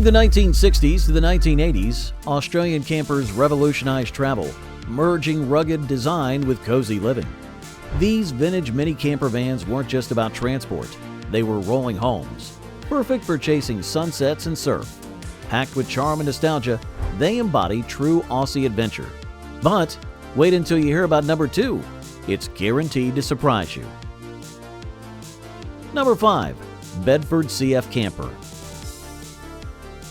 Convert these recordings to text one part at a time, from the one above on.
the 1960s to the 1980s, Australian campers revolutionized travel, merging rugged design with cozy living. These vintage mini camper vans weren't just about transport, they were rolling homes, perfect for chasing sunsets and surf. Packed with charm and nostalgia, they embody true Aussie adventure. But wait until you hear about number 2. It's guaranteed to surprise you. Number 5. Bedford CF Camper.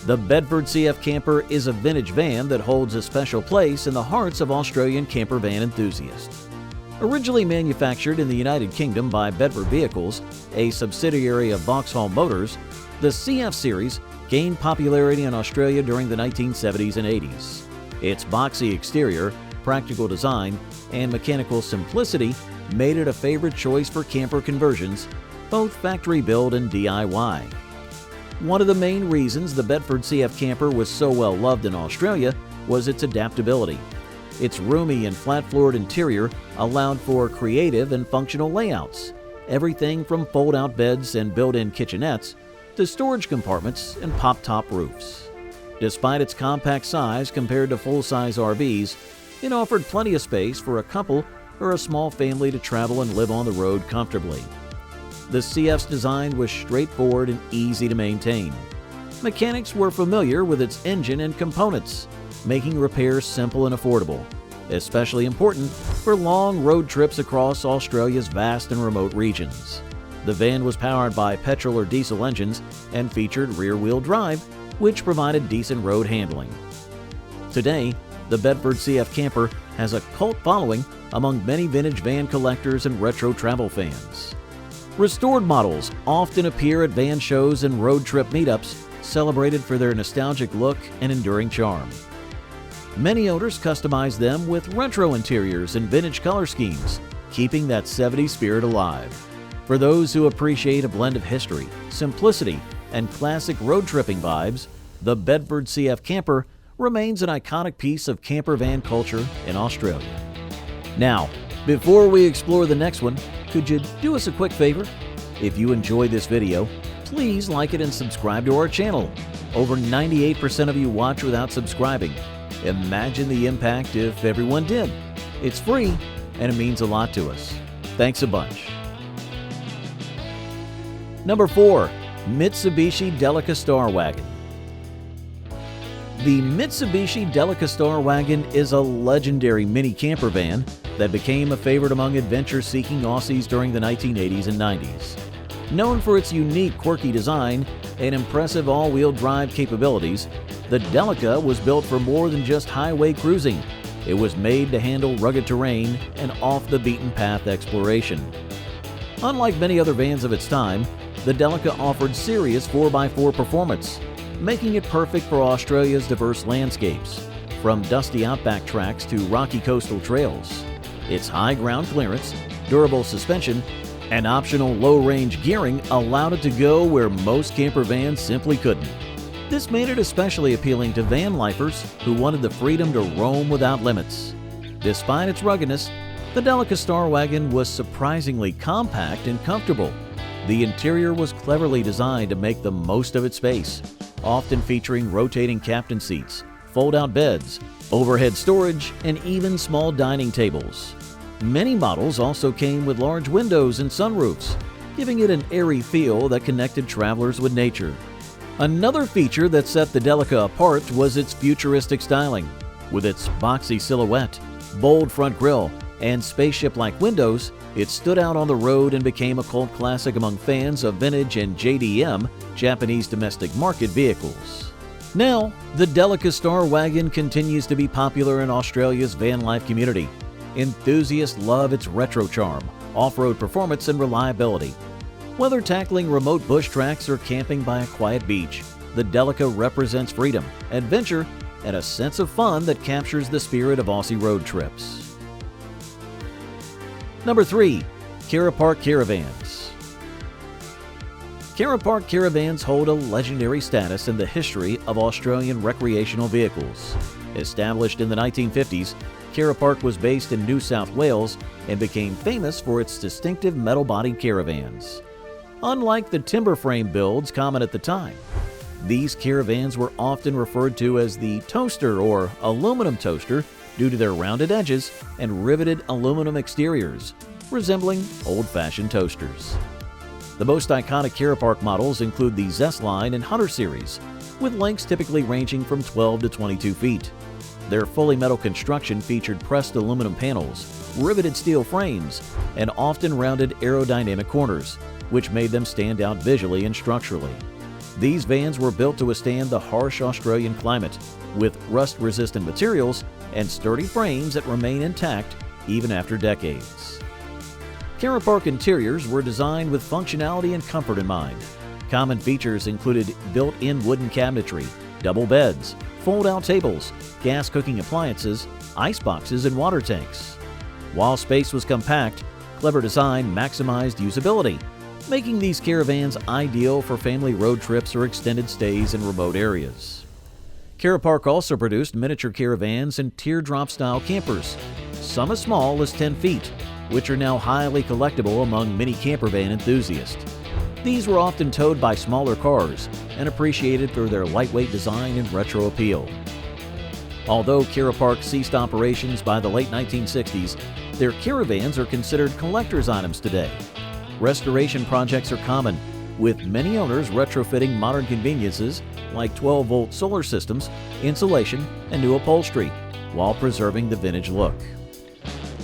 The Bedford CF Camper is a vintage van that holds a special place in the hearts of Australian camper van enthusiasts. Originally manufactured in the United Kingdom by Bedford Vehicles, a subsidiary of Vauxhall Motors, the CF series gained popularity in Australia during the 1970s and 80s. Its boxy exterior, practical design, and mechanical simplicity made it a favorite choice for camper conversions, both factory built and DIY. One of the main reasons the Bedford CF Camper was so well loved in Australia was its adaptability. Its roomy and flat-floored interior allowed for creative and functional layouts, everything from fold-out beds and built-in kitchenettes to storage compartments and pop-top roofs. Despite its compact size compared to full-size RVs, it offered plenty of space for a couple or a small family to travel and live on the road comfortably. The CF's design was straightforward and easy to maintain. Mechanics were familiar with its engine and components, making repairs simple and affordable, especially important for long road trips across Australia's vast and remote regions. The van was powered by petrol or diesel engines and featured rear-wheel drive, which provided decent road handling. Today, the Bedford CF Camper has a cult following among many vintage van collectors and retro travel fans. Restored models often appear at van shows and road trip meetups, celebrated for their nostalgic look and enduring charm. Many owners customize them with retro interiors and vintage color schemes, keeping that 70s spirit alive. For those who appreciate a blend of history, simplicity, and classic road tripping vibes, the Bedford CF Camper remains an iconic piece of camper van culture in Australia. Now, before we explore the next one, could you do us a quick favor? If you enjoyed this video, please like it and subscribe to our channel. Over 98% of you watch without subscribing. Imagine the impact if everyone did. It's free and it means a lot to us. Thanks a bunch. Number 4. Mitsubishi Delica Star Wagon. The Mitsubishi Delica Star Wagon is a legendary mini camper van that became a favorite among adventure-seeking Aussies during the 1980s and 90s. Known for its unique, quirky design and impressive all-wheel drive capabilities, the Delica was built for more than just highway cruising. It was made to handle rugged terrain and off-the-beaten-path exploration. Unlike many other vans of its time, the Delica offered serious 4x4 performance, making it perfect for Australia's diverse landscapes, from dusty outback tracks to rocky coastal trails. Its high ground clearance, durable suspension, and optional low-range gearing allowed it to go where most camper vans simply couldn't. This made it especially appealing to van lifers who wanted the freedom to roam without limits. Despite its ruggedness, the Delica Star Wagon was surprisingly compact and comfortable. The interior was cleverly designed to make the most of its space, often featuring rotating captain seats, fold-out beds, overhead storage, and even small dining tables. Many models also came with large windows and sunroofs, giving it an airy feel that connected travelers with nature. Another feature that set the Delica apart was its futuristic styling. With its boxy silhouette, bold front grille, and spaceship-like windows, it stood out on the road and became a cult classic among fans of vintage and JDM, Japanese domestic market vehicles. Now, the Delica Star Wagon continues to be popular in Australia's van life community. Enthusiasts love its retro charm, off-road performance, and reliability. Whether tackling remote bush tracks or camping by a quiet beach, the Delica represents freedom, adventure, and a sense of fun that captures the spirit of Aussie road trips. Number 3. Carrop Caravans. Carrop Caravans hold a legendary status in the history of Australian recreational vehicles. Established in the 1950s, Carrop was based in New South Wales and became famous for its distinctive metal-bodied caravans. Unlike the timber frame builds common at the time, These Caravans were often referred to as the toaster or aluminum toaster due to their rounded edges and riveted aluminum exteriors, resembling old-fashioned toasters. The most iconic Carrop models include the Zest line and Hunter series, with lengths typically ranging from 12 to 22 feet. Their fully metal construction featured pressed aluminum panels, riveted steel frames, and often rounded aerodynamic corners, which made them stand out visually and structurally. These vans were built to withstand the harsh Australian climate, with rust-resistant materials and sturdy frames that remain intact even after decades. Carrop interiors were designed with functionality and comfort in mind. Common features included built-in wooden cabinetry, double beds, fold-out tables, gas cooking appliances, ice boxes, and water tanks. While space was compact, clever design maximized usability, making these Caravans ideal for family road trips or extended stays in remote areas. Carrop also produced miniature Caravans and teardrop-style campers, some as small as 10 feet, which are now highly collectible among mini camper van enthusiasts. These were often towed by smaller cars and appreciated for their lightweight design and retro appeal. Although Carrop ceased operations by the late 1960s, their Caravans are considered collector's items today. Restoration projects are common, with many owners retrofitting modern conveniences like 12-volt solar systems, insulation, and new upholstery, while preserving the vintage look.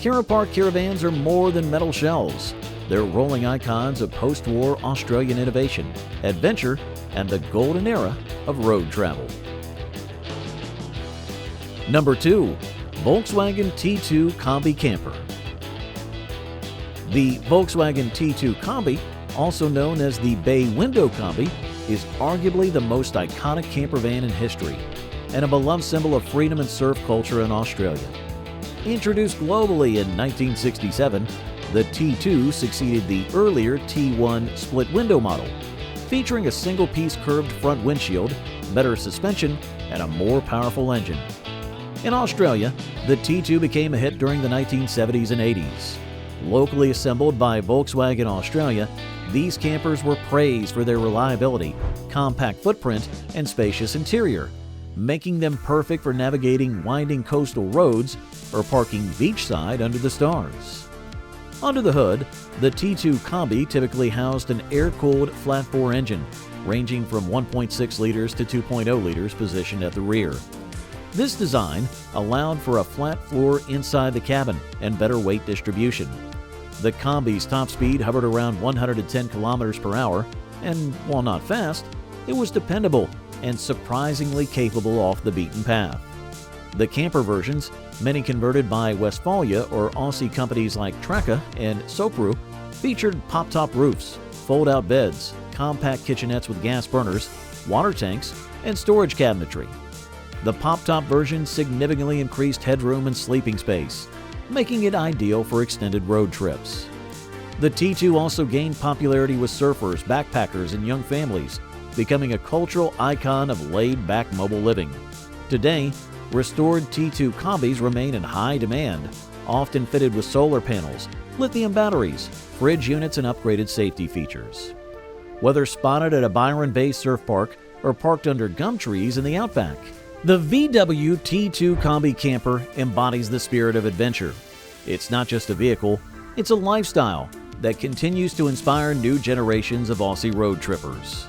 Carrop Caravans are more than metal shells. They're rolling icons of post-war Australian innovation, adventure, and the golden era of road travel. Number 2. Volkswagen T2 Combi Camper. The Volkswagen T2 Combi, also known as the Bay Window Combi, is arguably the most iconic camper van in history and a beloved symbol of freedom and surf culture in Australia. Introduced globally in 1967, the T2 succeeded the earlier T1 split window model, featuring a single-piece curved front windshield, better suspension, and a more powerful engine. In Australia, the T2 became a hit during the 1970s and 80s. Locally assembled by Volkswagen Australia, these campers were praised for their reliability, compact footprint, and spacious interior, making them perfect for navigating winding coastal roads or parking beachside under the stars. Under the hood, the T2 Combi typically housed an air-cooled flat-bore engine, ranging from 1.6 liters to 2.0 liters positioned at the rear. This design allowed for a flat floor inside the cabin and better weight distribution. The Combi's top speed hovered around 110 kilometers per hour, and while not fast, it was dependable and surprisingly capable off the beaten path. The camper versions, many converted by Westfalia or Aussie companies like Delica and Sopru, featured Poptop roofs, fold-out beds, compact kitchenettes with gas burners, water tanks, and storage cabinetry. The Poptop version significantly increased headroom and sleeping space, making it ideal for extended road trips. The T2 also gained popularity with surfers, backpackers, and young families, becoming a cultural icon of laid-back mobile living. Today, restored T2 Combis remain in high demand, often fitted with solar panels, lithium batteries, fridge units, and upgraded safety features. Whether spotted at a Byron Bay surf park or parked under gum trees in the outback, the VW T2 Combi Camper embodies the spirit of adventure. It's not just a vehicle, it's a lifestyle that continues to inspire new generations of Aussie road trippers.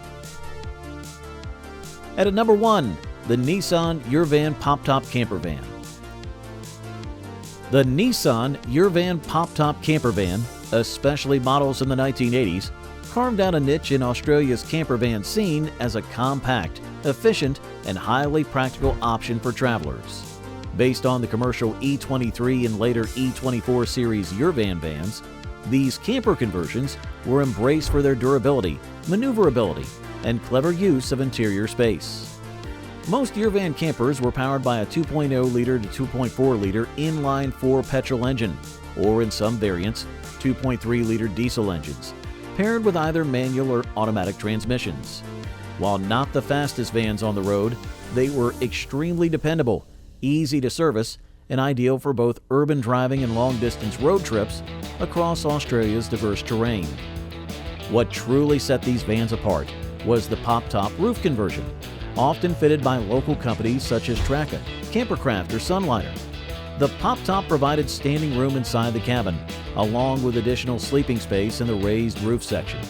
At number 1, the Nissan Urvan Poptop Camper Van. The Nissan Urvan Poptop Camper Van, especially models in the 1980s, carved out a niche in Australia's camper van scene as a compact, efficient, and highly practical option for travelers. Based on the commercial E23 and later E24 series Urvan vans, these camper conversions were embraced for their durability, maneuverability, and clever use of interior space. Most Urvan campers were powered by a 2.0-liter to 2.4-liter inline-4 petrol engine, or in some variants, 2.3-liter diesel engines, paired with either manual or automatic transmissions. While not the fastest vans on the road, they were extremely dependable, easy to service, and ideal for both urban driving and long-distance road trips across Australia's diverse terrain. What truly set these vans apart was the Poptop roof conversion, often fitted by local companies such as Traca, Campercraft, or Sunlighter. The Poptop provided standing room inside the cabin, along with additional sleeping space in the raised roof section.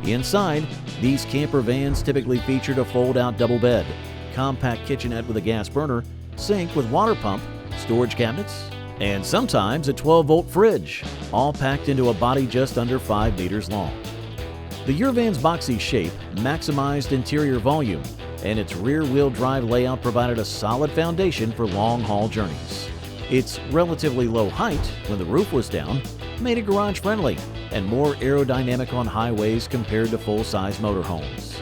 Inside, these camper vans typically featured a fold-out double bed, compact kitchenette with a gas burner, sink with water pump, storage cabinets, and sometimes a 12-volt fridge, all packed into a body just under 5 meters long. The Urvan's boxy shape maximized interior volume, and its rear-wheel drive layout provided a solid foundation for long-haul journeys. Its relatively low height, when the roof was down, made it garage-friendly and more aerodynamic on highways compared to full-size motorhomes.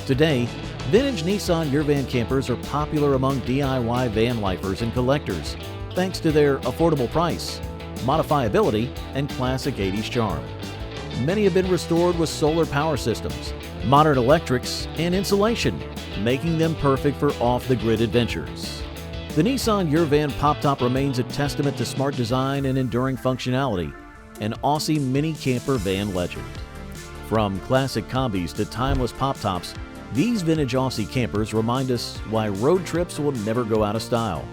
Today, vintage Nissan Urvan campers are popular among DIY van lifers and collectors, thanks to their affordable price, modifiability, and classic 80s charm. Many have been restored with solar power systems, modern electrics, and insulation, making them perfect for off-the-grid adventures. The Nissan Urvan Poptop remains a testament to smart design and enduring functionality, an Aussie mini camper van legend. From classic Combis to timeless Poptops, these vintage Aussie campers remind us why road trips will never go out of style.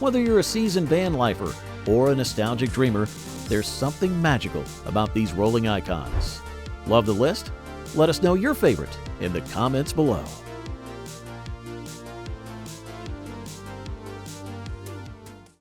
Whether you're a seasoned van lifer or a nostalgic dreamer, there's something magical about these rolling icons. Love the list? Let us know your favorite in the comments below.